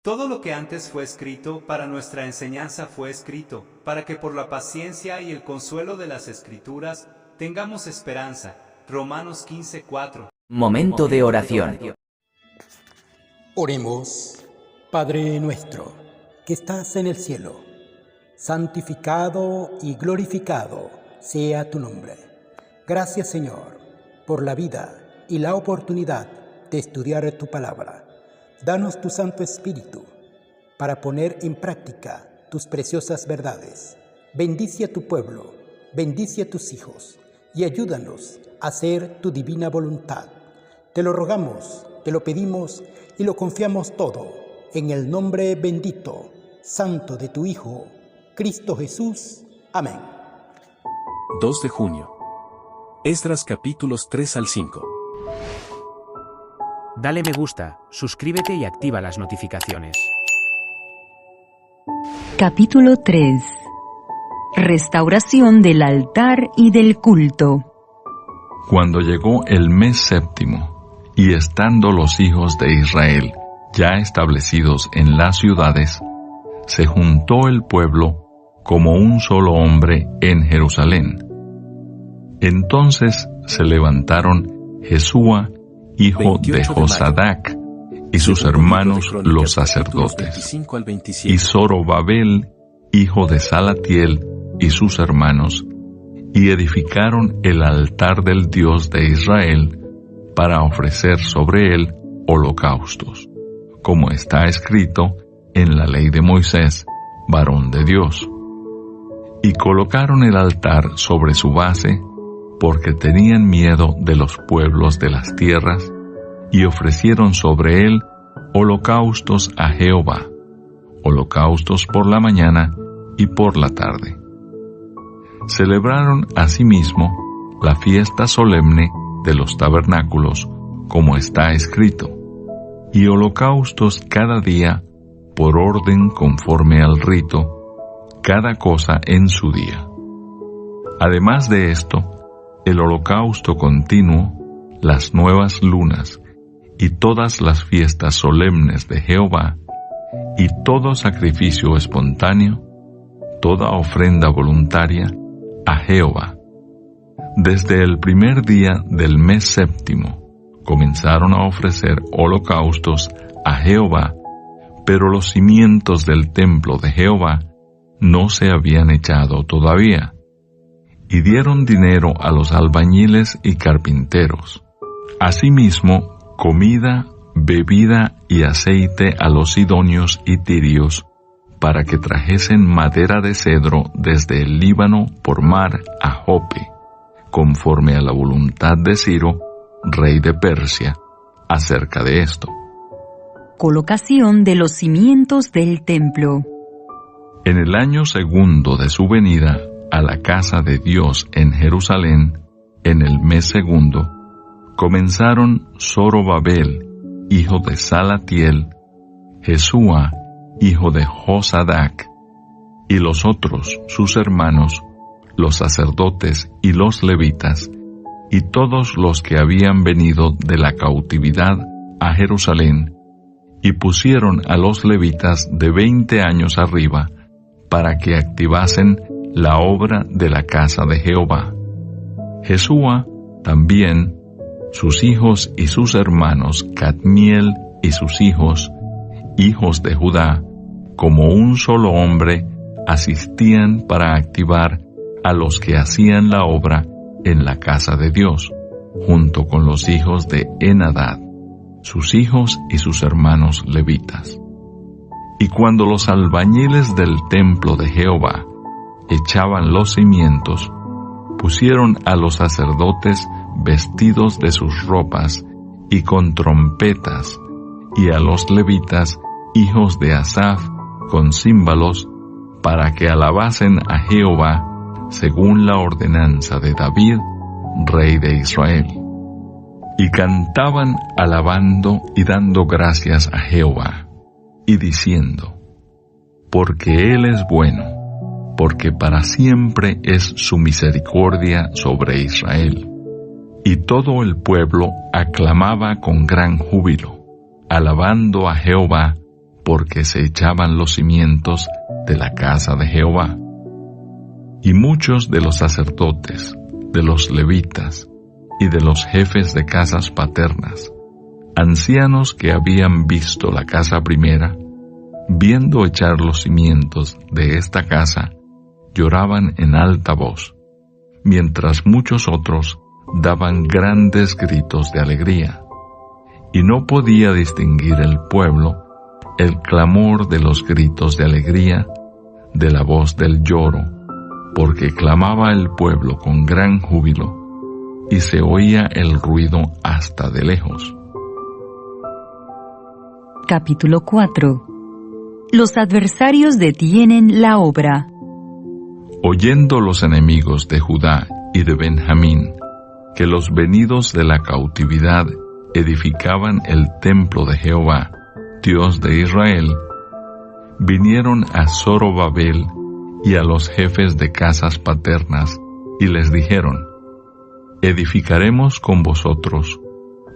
Todo lo que antes fue escrito para nuestra enseñanza fue escrito, para que por la paciencia y el consuelo de las Escrituras tengamos esperanza. Romanos 15:4. Momento de oración. Oremos. Padre nuestro, que estás en el cielo, santificado y glorificado sea tu nombre. Gracias, Señor, por la vida y la oportunidad de estudiar tu palabra. Danos tu Santo Espíritu para poner en práctica tus preciosas verdades. Bendice a tu pueblo, bendice a tus hijos y ayúdanos a hacer tu divina voluntad. Te lo rogamos, te lo pedimos y lo confiamos todo en el nombre bendito, santo de tu Hijo, Cristo Jesús. Amén. 2 de junio. Esdras capítulos 3 al 5. Dale me gusta, suscríbete y activa las notificaciones. Capítulo 3. Restauración del altar y del culto. Cuando llegó el mes séptimo, y estando los hijos de Israel ya establecidos en las ciudades, se juntó el pueblo como un solo hombre en Jerusalén. Entonces se levantaron Jesúa, hijo de Josadac, y sus hermanos los sacerdotes, y Zorobabel, hijo de Salatiel, y sus hermanos, y edificaron el altar del Dios de Israel para ofrecer sobre él holocaustos, como está escrito en la ley de Moisés, varón de Dios. Y colocaron el altar sobre su base, porque tenían miedo de los pueblos de las tierras, y ofrecieron sobre él holocaustos a Jehová, holocaustos por la mañana y por la tarde. Celebraron asimismo la fiesta solemne de los tabernáculos, como está escrito, y holocaustos cada día, por orden conforme al rito, cada cosa en su día. Además de esto, el holocausto continuo, las nuevas lunas, y todas las fiestas solemnes de Jehová, y todo sacrificio espontáneo, toda ofrenda voluntaria, a Jehová. Desde el primer día del mes séptimo, comenzaron a ofrecer holocaustos a Jehová, pero los cimientos del templo de Jehová no se habían echado todavía. Y dieron dinero a los albañiles y carpinteros. Asimismo, comida, bebida y aceite a los sidonios y tirios, para que trajesen madera de cedro desde el Líbano por mar a Jope, conforme a la voluntad de Ciro, rey de Persia, acerca de esto. Colocación de los cimientos del templo. En el año segundo de su venida a la casa de Dios en Jerusalén, en el mes segundo, comenzaron Zorobabel, hijo de Salatiel, Jesúa, hijo de Josadac, y los otros, sus hermanos, los sacerdotes y los levitas, y todos los que habían venido de la cautividad a Jerusalén, y pusieron a los levitas de 20 años arriba, para que activasen la obra de la casa de Jehová. Jesúa también, sus hijos y sus hermanos Cadmiel y sus hijos de Judá, como un solo hombre, asistían para activar a los que hacían la obra en la casa de Dios, junto con los hijos de Enadad, sus hijos y sus hermanos levitas. Y cuando los albañiles del templo de Jehová echaban los cimientos, pusieron a los sacerdotes vestidos de sus ropas y con trompetas, y a los levitas, hijos de Asaf, con címbalos, para que alabasen a Jehová, según la ordenanza de David, rey de Israel. Y cantaban alabando y dando gracias a Jehová, y diciendo, porque Él es bueno, porque para siempre es su misericordia sobre Israel. Y todo el pueblo aclamaba con gran júbilo, alabando a Jehová porque se echaban los cimientos de la casa de Jehová. Y muchos de los sacerdotes, de los levitas y de los jefes de casas paternas, ancianos que habían visto la casa primera, viendo echar los cimientos de esta casa, lloraban en alta voz, mientras muchos otros daban grandes gritos de alegría. Y no podía distinguir el pueblo el clamor de los gritos de alegría de la voz del lloro, porque clamaba el pueblo con gran júbilo, y se oía el ruido hasta de lejos. Capítulo 4. Los adversarios detienen la obra. Oyendo los enemigos de Judá y de Benjamín que los venidos de la cautividad edificaban el templo de Jehová, Dios de Israel, vinieron a Zorobabel y a los jefes de casas paternas y les dijeron: edificaremos con vosotros,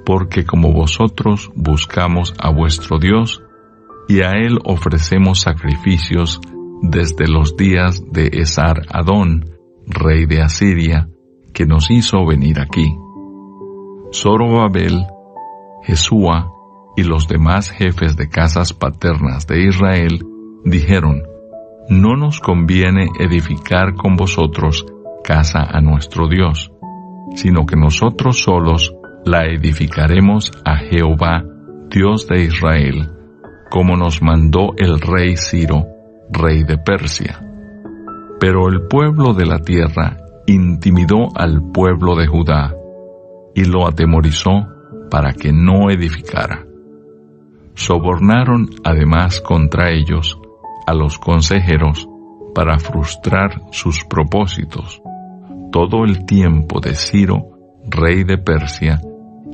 porque como vosotros buscamos a vuestro Dios, y a él ofrecemos sacrificios desde los días de Esar-Adón, rey de Asiria, que nos hizo venir aquí. Zorobabel, Jesúa y los demás jefes de casas paternas de Israel dijeron: no nos conviene edificar con vosotros casa a nuestro Dios, sino que nosotros solos la edificaremos a Jehová, Dios de Israel, como nos mandó el rey Ciro, rey de Persia. Pero el pueblo de la tierra intimidó al pueblo de Judá y lo atemorizó para que no edificara. Sobornaron además contra ellos a los consejeros para frustrar sus propósitos todo el tiempo de Ciro, rey de Persia,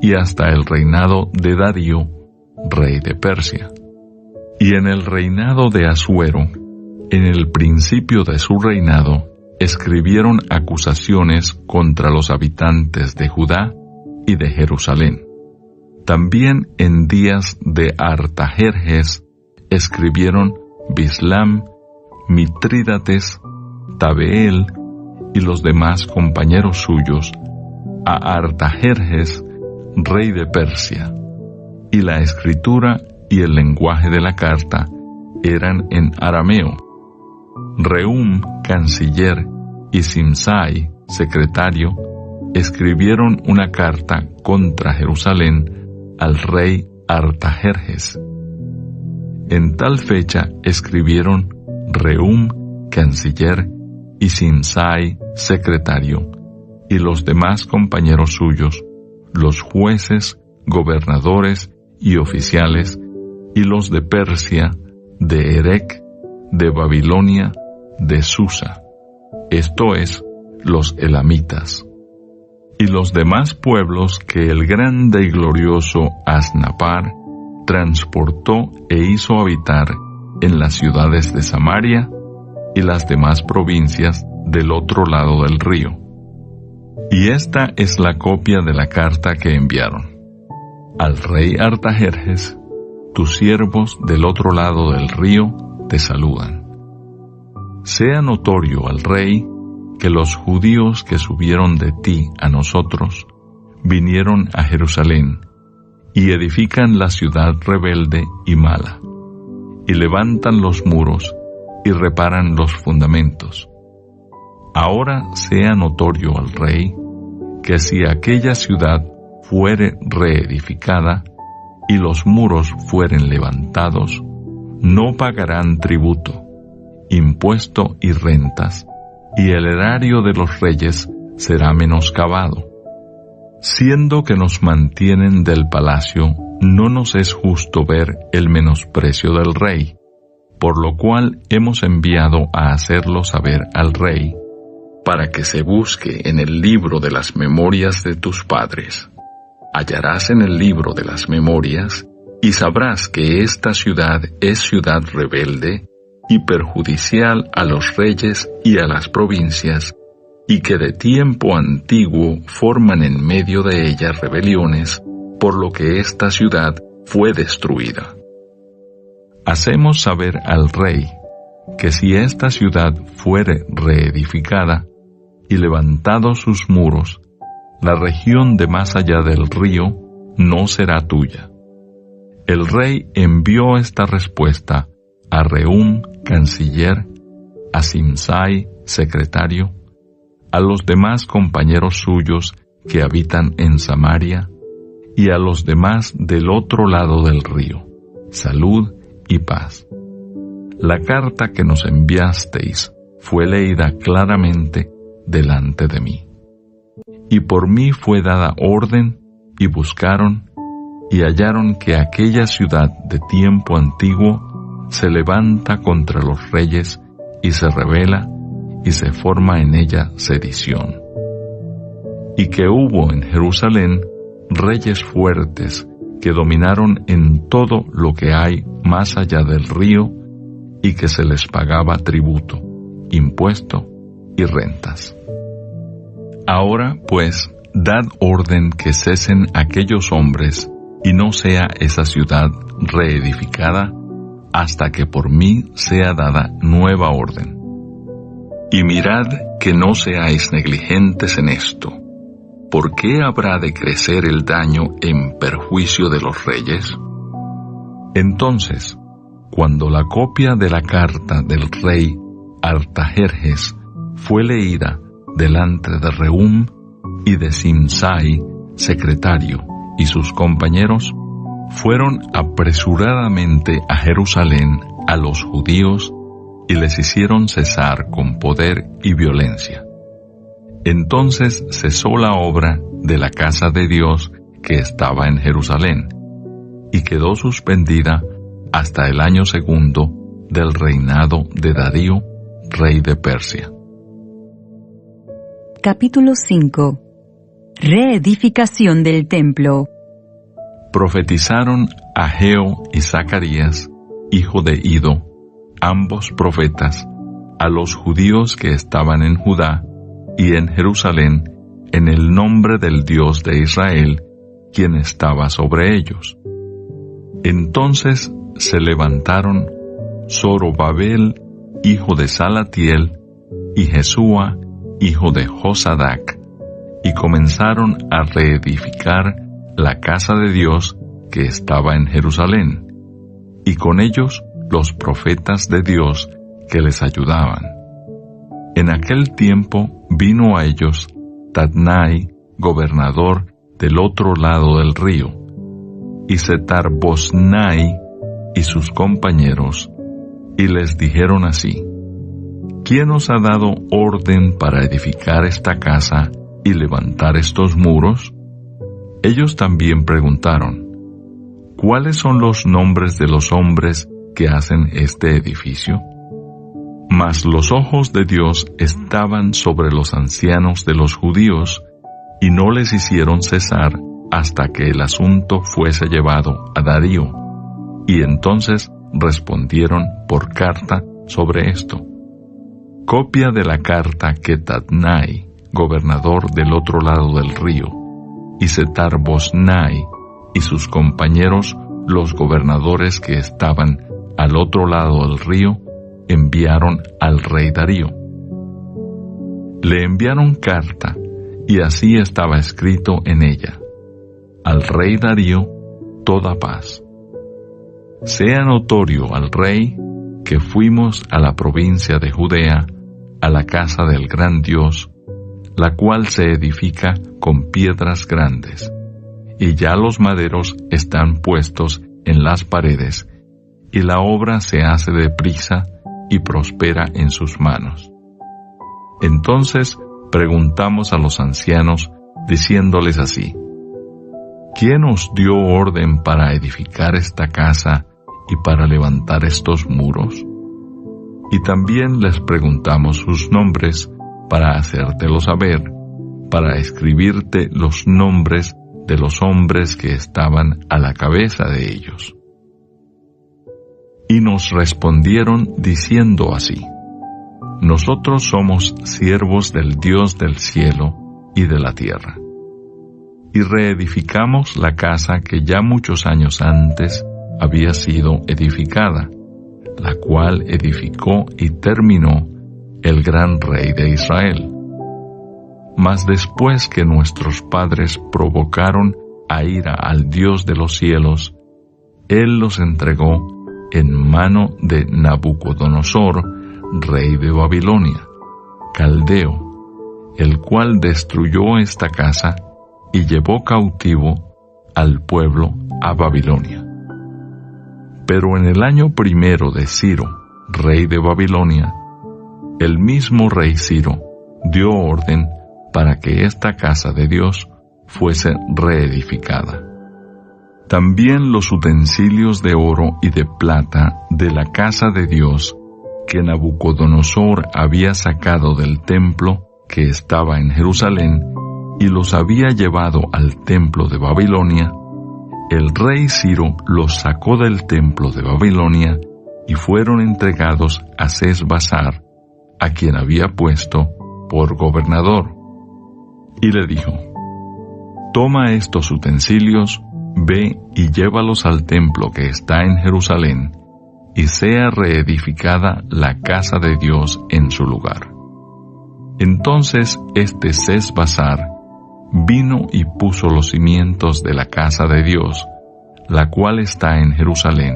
y hasta el reinado de Darío, rey de Persia. Y en el reinado de Asuero, en el principio de su reinado, escribieron acusaciones contra los habitantes de Judá y de Jerusalén. También en días de Artajerjes escribieron Bislam, Mitrídates, Tabeel y los demás compañeros suyos a Artajerjes, rey de Persia, y la escritura y el lenguaje de la carta eran en arameo. Rehum, canciller, y Simsai, secretario, escribieron una carta contra Jerusalén al rey Artajerjes. En tal fecha escribieron Rehum, canciller, y Simsai, secretario, y los demás compañeros suyos, los jueces, gobernadores y oficiales, y los de Persia, de Erec, de Babilonia, de Susa, esto es, los elamitas, y los demás pueblos que el grande y glorioso Asnapar transportó e hizo habitar en las ciudades de Samaria y las demás provincias del otro lado del río. Y esta es la copia de la carta que enviaron. Al rey Artajerjes, tus siervos del otro lado del río te saludan. Sea notorio al rey que los judíos que subieron de ti a nosotros vinieron a Jerusalén y edifican la ciudad rebelde y mala, y levantan los muros y reparan los fundamentos. Ahora sea notorio al rey que si aquella ciudad fuere reedificada y los muros fueren levantados, no pagarán tributo, impuesto y rentas, y el erario de los reyes será menoscabado. Siendo que nos mantienen del palacio, no nos es justo ver el menosprecio del rey, por lo cual hemos enviado a hacerlo saber al rey, para que se busque en el libro de las memorias de tus padres. Hallarás en el libro de las memorias, y sabrás que esta ciudad es ciudad rebelde y perjudicial a los reyes y a las provincias, y que de tiempo antiguo forman en medio de ella rebeliones, por lo que esta ciudad fue destruida. hacemos saber al rey que si esta ciudad fuere reedificada y levantados sus muros, la región de más allá del río no será tuya. El rey envió esta respuesta a Rehum, canciller, a Simsai, secretario, a los demás compañeros suyos que habitan en Samaria y a los demás del otro lado del río. Salud y paz. La carta que nos enviasteis fue leída claramente delante de mí. Y por mí fue dada orden, y buscaron, y hallaron que aquella ciudad de tiempo antiguo se levanta contra los reyes, y se rebela, y se forma en ella sedición. Y que hubo en Jerusalén reyes fuertes que dominaron en todo lo que hay más allá del río, y que se les pagaba tributo, impuesto y rentas. Ahora, pues, dad orden que cesen aquellos hombres, y no sea esa ciudad reedificada, hasta que por mí sea dada nueva orden. Y mirad que no seáis negligentes en esto. ¿Por qué habrá de crecer el daño en perjuicio de los reyes? Entonces, cuando la copia de la carta del rey Artajerjes fue leída delante de Rehum y de Simsai, secretario, y sus compañeros, fueron apresuradamente a Jerusalén a los judíos y les hicieron cesar con poder y violencia. Entonces cesó la obra de la casa de Dios que estaba en Jerusalén, y quedó suspendida hasta el año 2 del reinado de Darío, rey de Persia. Capítulo 5. Reedificación del templo. Profetizaron Ageo y Zacarías, hijo de Ido, ambos profetas, a los judíos que estaban en Judá y en Jerusalén, en el nombre del Dios de Israel, quien estaba sobre ellos. Entonces se levantaron Zorobabel, hijo de Salatiel, y Jesúa, hijo de Josadac, y comenzaron a reedificar la casa de Dios que estaba en Jerusalén, y con ellos los profetas de Dios que les ayudaban. En aquel tiempo vino a ellos Tatnai, gobernador del otro lado del río, y Setar-Boznai y sus compañeros, y les dijeron así: ¿Quién os ha dado orden para edificar esta casa y levantar estos muros? Ellos también preguntaron: ¿Cuáles son los nombres de los hombres que hacen este edificio? Mas los ojos de Dios estaban sobre los ancianos de los judíos, y no les hicieron cesar hasta que el asunto fuese llevado a Darío, y entonces respondieron por carta sobre esto. Copia de la carta que Tatnai, gobernador del otro lado del río, y Setar-Boznai y sus compañeros, los gobernadores que estaban al otro lado del río, enviaron al rey Darío. Le enviaron carta, y así estaba escrito en ella: al rey Darío, toda paz. Sea notorio al rey que fuimos a la provincia de Judea, a la casa del gran Dios, la cual se edifica con piedras grandes, y ya los maderos están puestos en las paredes, y la obra se hace deprisa y prospera en sus manos. Entonces preguntamos a los ancianos, diciéndoles así: ¿Quién os dio orden para edificar esta casa y para levantar estos muros? Y también les preguntamos sus nombres para hacértelo saber, para escribirte los nombres de los hombres que estaban a la cabeza de ellos. Y nos respondieron diciendo así: Nosotros somos siervos del Dios del cielo y de la tierra, y reedificamos la casa que ya muchos años antes había sido edificada, la cual edificó y terminó el gran rey de Israel. Mas después que nuestros padres provocaron a ira al Dios de los cielos, Él los entregó en mano de Nabucodonosor, rey de Babilonia, caldeo, el cual destruyó esta casa y llevó cautivo al pueblo a Babilonia. Pero en el año primero de Ciro, rey de Babilonia, el mismo rey Ciro dio orden para que esta casa de Dios fuese reedificada. También los utensilios de oro y de plata de la casa de Dios que Nabucodonosor había sacado del templo que estaba en Jerusalén y los había llevado al templo de Babilonia, el rey Ciro los sacó del templo de Babilonia y fueron entregados a Sesbazar, a quien había puesto por gobernador. Y le dijo: toma estos utensilios, ve y llévalos al templo que está en Jerusalén, y sea reedificada la casa de Dios en su lugar. Entonces este Sesbazar vino y puso los cimientos de la casa de Dios, la cual está en Jerusalén,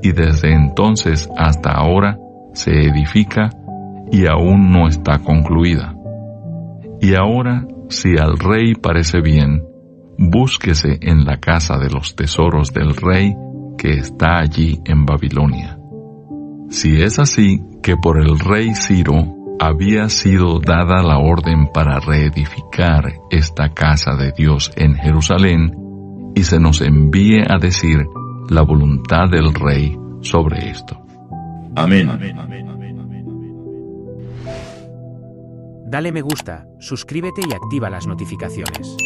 y desde entonces hasta ahora se edifica y aún no está concluida. Y ahora, si al rey parece bien, búsquese en la casa de los tesoros del rey que está allí en Babilonia. Si es así que por el rey Ciro había sido dada la orden para reedificar esta casa de Dios en Jerusalén, y se nos envíe a decir la voluntad del rey sobre esto. Amén. Dale me gusta, suscríbete y activa las notificaciones.